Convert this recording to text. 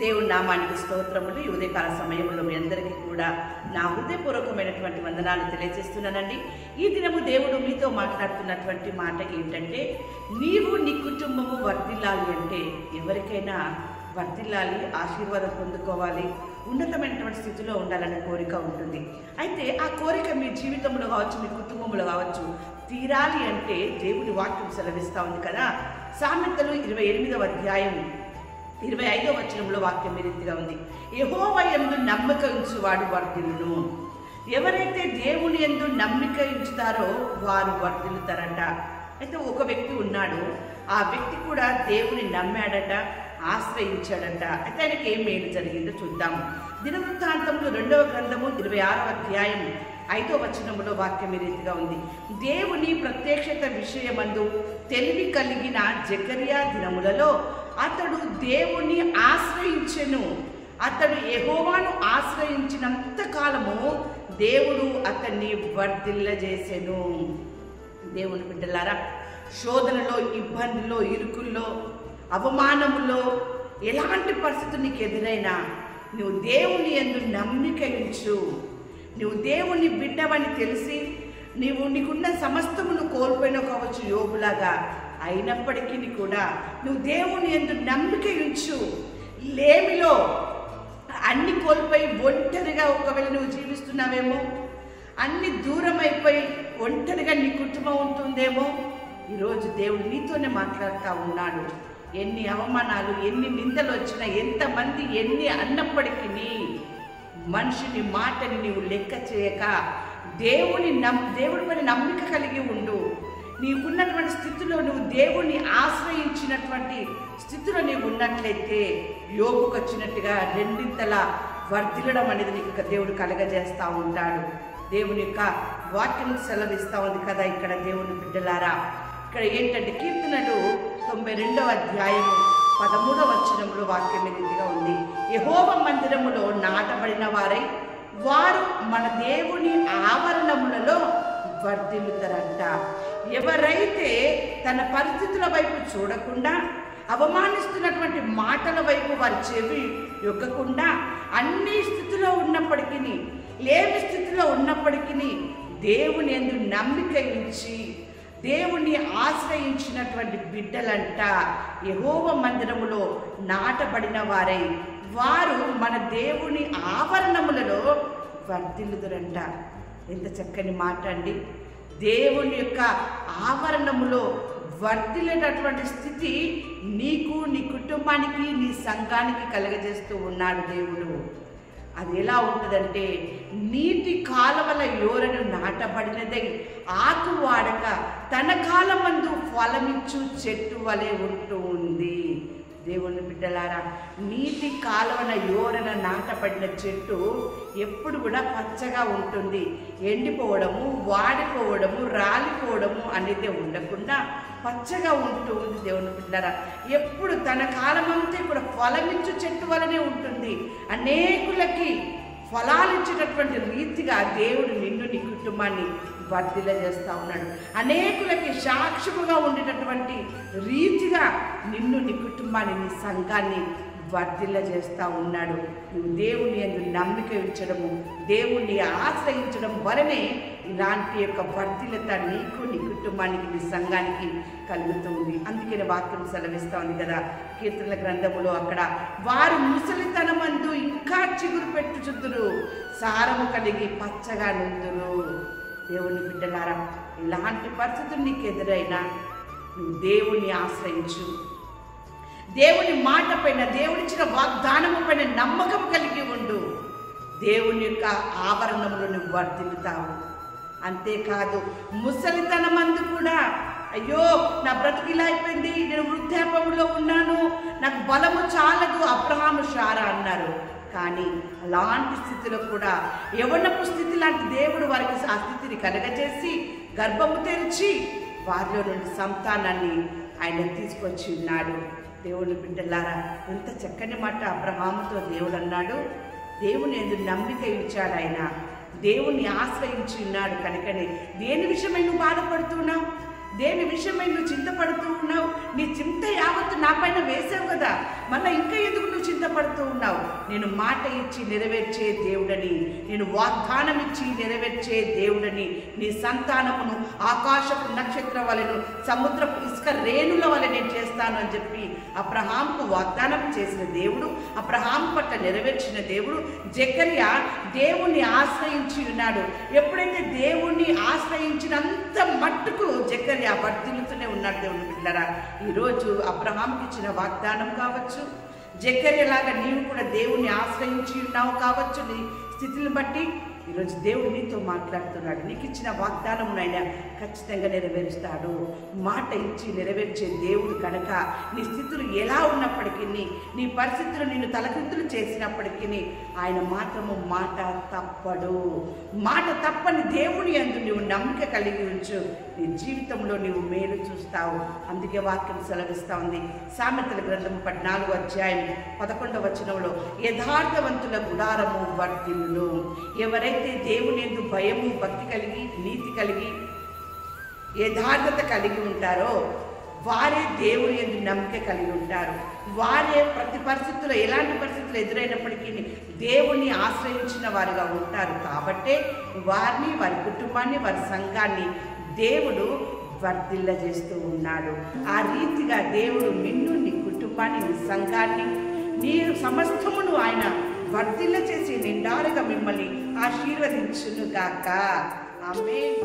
దేవుని నామానికి స్తోత్రములు. ఈ ఉదయకాల సమయంలో మీ అందరికీ కూడా నా హృదయపూర్వకమైనటువంటి వందనాలు తెలియజేస్తున్నానండి. ఈ దినము దేవుడు మీతో మాట్లాడుతున్నటువంటి మాట ఏంటంటే, నీవు నీ కుటుంబము వర్ధిల్లాలి అంటే, ఎవరికైనా వర్ధిల్లాలి, ఆశీర్వాదం పొందుకోవాలి, ఉన్నతమైనటువంటి స్థితిలో ఉండాలనే కోరిక ఉంటుంది. అయితే ఆ కోరిక మీ జీవితంలో కావచ్చు, మీ కుటుంబంలో కావచ్చు, తీరాలి అంటే దేవుడి వాక్యం సెలవిస్తూ ఉంది కదా. సామెతలు 28వ అధ్యాయం 25వ వచనంలో వాక్యం ఈ రీతిగా ఉంది, యెహోవా యందు నమ్మిక ఉంచువాడు వర్ధిల్లును. ఎవరైతే దేవుని యందు నమ్మిక ఉంచుతారో వారు వర్ధిల్లుతారట. అయితే ఒక వ్యక్తి ఉన్నాడు, ఆ వ్యక్తి కూడా దేవుని నమ్మాడట, ఆశ్రయించాడట. అయితే ఆయనకి ఏం మేలు జరిగిందో చూద్దాం. దినవృత్తాంతములు 2వ గ్రంథము 26వ అధ్యాయం 5వ వచనములో వాక్యం ఈ రీతిగా ఉంది, దేవుని ప్రత్యక్షత విషయమందు తెలివి కలిగిన జకరియా దినములలో అతడు దేవుని ఆశ్రయించెను. అతడు యెహోవాను ఆశ్రయించినంత కాలము దేవుడు అతన్ని వర్ధిల్లజేసెను. దేవుని బిడ్డలారా, శోధనలో, ఇబ్బందుల్లో, ఇరుకుల్లో, అవమానములో, ఎలాంటి పరిస్థితులు నీకు ఎదురైనా నువ్వు దేవుని యందు నమ్మిక ఉంచు. నువ్వు దేవుని బిడ్డవని తెలిసి నీకున్న సమస్తమును కోల్పోయిన కావచ్చు యోబులాగా, అయినప్పటికీ కూడా నువ్వు దేవుని యందు నమ్మిక ఉంచు. లేమిలో అన్ని కోల్పోయి ఒంటరిగా ఒకవేళ నువ్వు జీవిస్తున్నావేమో, అన్ని దూరం అయిపోయి ఒంటరిగా నీ కుటుంబం ఉంటుందేమో, ఈరోజు దేవుడు నీతోనే మాట్లాడుతూ ఉన్నాడు. ఎన్ని అవమానాలు, ఎన్ని నిందలు వచ్చినా, ఎంతమంది ఎన్ని అన్నప్పటికీ మనిషిని మాటని నీవు లెక్క చేయక దేవుడి పైన నమ్మిక కలిగి ఉండు. నీకున్నటువంటి స్థితిలో నువ్వు దేవుణ్ణి ఆశ్రయించినటువంటి స్థితిలో నీవు ఉన్నట్లయితే యోబుకు వచ్చినట్టుగా రెండింతలా వర్ధిల్లడం అనేది నీకు దేవుడు కలగజేస్తూ ఉంటాడు. దేవుని యొక్క వాక్యం సెలవిస్తూ ఉంది కదా ఇక్కడ. దేవుని బిడ్డలారా, ఇక్కడ ఏంటంటే కీర్తనలు 92వ అధ్యాయము 13వ వచనంలో వాక్యం రీతిగా ఉంది, యెహోవా మందిరములో నాటబడిన వారై వారు మన దేవుని ఆవరణములలో వర్ధిల్లుతారంట. ఎవరైతే తన పరిస్థితుల వైపు చూడకుండా, అవమానిస్తున్నటువంటి మాటల వైపు వారి చెవి యొక్కకుండా, అన్ని స్థితిలో ఉన్నప్పటికీ, లేని స్థితిలో ఉన్నప్పటికీ దేవుని యందు నమ్మిక ఉంచి దేవుణ్ణి ఆశ్రయించినటువంటి బిడ్డలంట యెహోవా మందిరములో నాటబడిన వారై వారు మన దేవుని ఆవరణములలో వర్ధిల్లుదురంట. ఎంత చక్కని మాట అండి. దేవుని యొక్క ఆవరణములో వర్ధిల్లేటటువంటి స్థితి నీకు, నీ కుటుంబానికి, నీ సంఘానికి కలగజేస్తూ ఉన్నాడు దేవుడు. అది ఎలా ఉంటుందంటే, నీటి కాలవల యోరను నాటబడినదై ఆకు వాడక తన కాలమందు ఫలమిచ్చు చెట్టు వలె ఉంటూ ఉంది. దేవుని బిడ్డలారా, నీటి కాలువన యోరన నాటబడిన చెట్టు ఎప్పుడు కూడా పచ్చగా ఉంటుంది. ఎండిపోవడము, వాడిపోవడము, రాలిపోవడము అనేది ఉండకుండా పచ్చగా ఉంటూ ఉంది. దేవుని బిడ్డలారా, ఎప్పుడు తన కాలమంతా కూడా ఫలమిచ్చు చెట్టు వలనే ఉంటుంది. అనేకులకి ఫలాలు ఇచ్చేటటువంటి రీతిగా దేవుడు నిన్ను, నీ కుటుంబాన్ని వర్ధిల్ల చేస్తూ ఉన్నాడు. అనేకులకి సాక్షిగా ఉండేటటువంటి రీతిగా నిన్ను, నీ కుటుంబాన్ని, నీ సంఘాన్ని వర్ధిల్ల చేస్తూ ఉన్నాడు. నువ్వు దేవుని యందు నమ్మిక ఉంచడము, దేవుణ్ణి ఆశ్రయించడం వలనే ఇలాంటి యొక్క వర్ధిల్లత నీకు, నీ కుటుంబానికి, నీ సంఘానికి కలుగుతుంది. అందుకని వాక్యం సెలవిస్తూ ఉంది కదా కీర్తనల గ్రంథములో, అక్కడ వారు ముసలితనమందు ఇంకా చిగురు పెట్టుచుద్దురు, సారము కలిగి పచ్చగా నుందురు. దేవుని బిడ్డలారా, ఇలాంటి పరిస్థితులు నీకు ఎదురైనా నువ్వు దేవుణ్ణి ఆశ్రయించు. దేవుని మాట పైన, దేవుడిచ్చిన వాగ్దానము పైన నమ్మకం కలిగి ఉండు. దేవుని యొక్క ఆవరణములో నువ్వు వర్ధిల్లుతావు. అంతేకాదు, ముసలితనమందు కూడా అయ్యో నా బ్రతుకు ఇలా అయిపోయింది, నేను వృద్ధాప్యంలో ఉన్నాను, నాకు బలము చాలదు, అబ్రహాము శారా అన్నారు. కానీ అలాంటి స్థితిలో కూడా యవ్వనపు స్థితి లాంటి దేవుడు వారికి ఆ స్థితిని కలగజేసి గర్భము తెరిచి వారిలో నుండి సంతానాన్ని ఆయన తీసుకొచ్చి ఉన్నాడు. దేవుని బిడ్డలారా, ఎంత చక్కని మాట అబ్రహాముతో దేవుడు అన్నాడు. దేవుని యందు నమ్మిక ఇచ్చాడు ఆయన, దేవుణ్ణి ఆశ్రయించి ఉన్నాడు. కనుకనే దేని విషయమై నువ్వు బాధపడుతున్నావు, దేని విషయమై నువ్వు చింతపడుతూ ఉన్నావు? నీ చింత యావత్తు నా పైన వేసావు కదా, మళ్ళీ ఇంకా ఎందుకు నువ్వు చింతపడుతూ ఉన్నావు? ఉన్నావు. నేను మాట ఇచ్చి నెరవేర్చే దేవుడని, నేను వాగ్దానం ఇచ్చి నెరవేర్చే దేవుడని, నీ సంతానమును ఆకాశపు నక్షత్రం వలెను సముద్రపు ఇసుక రేణుల వలె నేను చేస్తాను అని చెప్పి అబ్రహాముకు వాగ్దానం చేసిన దేవుడు, అబ్రహాము పట్ల నెరవేర్చిన దేవుడు. జకర్యా దేవుణ్ణి ఆశ్రయించి ఉన్నాడు. ఎప్పుడైతే దేవుణ్ణి ఆశ్రయించినంత మట్టుకు జకర్యా వర్ధిల్లుతూనే ఉన్నాడు. దేవుని బిడ్డలారా, ఈరోజు అబ్రహాముకి ఇచ్చిన వాగ్దానం కావచ్చు, జకర్యాలాగా నీవు కూడా దేవుణ్ణి ఆశ్రయించి ఉన్నావు కావచ్చు. నీ స్థితిని బట్టి ఈరోజు దేవుడు నీతో మాట్లాడుతున్నాడు. నీకు ఇచ్చిన వాగ్దానమునైనా ఖచ్చితంగా నెరవేరుస్తాడు. మాట ఇచ్చి నెరవేర్చే దేవుడు కనుక నీ స్థితులు ఎలా ఉన్నప్పటికీ, నీ పరిస్థితులు నిన్ను తలకిందులు చేసినప్పటికీ ఆయన మాత్రము మాట తప్పడు. మాట తప్పని దేవుని యందు నువ్వు నమ్మిక కలిగి ఉంచు. నీ జీవితంలో నువ్వు మేలు చూస్తావు. అందుకే వాక్యం సెలవిస్తా ఉంది. సామెతల గ్రంథము 14వ అధ్యాయం 11వ వచనంలో, యథార్థవంతుల గుడారము వర్ధిల్లును. ఎవరైతే దేవుని యందు భయము, భక్తి కలిగి, నీతి కలిగి, యథార్థత కలిగి ఉంటారో వారే దేవుని యందు నమ్మిక కలిగి ఉంటారు. వారే ప్రతి పరిస్థితుల్లో, ఎలాంటి పరిస్థితులు ఎదురైనప్పటికీ దేవుణ్ణి ఆశ్రయించిన వారుగా ఉంటారు. కాబట్టే వారిని, వారి కుటుంబాన్ని, వారి సంఘాన్ని దేవుడు వర్ధిల్లజేస్తూ ఉన్నాడు. ఆ రీతిగా దేవుడు నిన్ను, నీ కుటుంబాన్ని, నీ సంఘాన్ని, నీ సమస్తమును ఆయన వర్ధిల్ల చేసి నిండారుగా మిమ్మల్ని ఆశీర్వదించును గాక. ఆమేన్.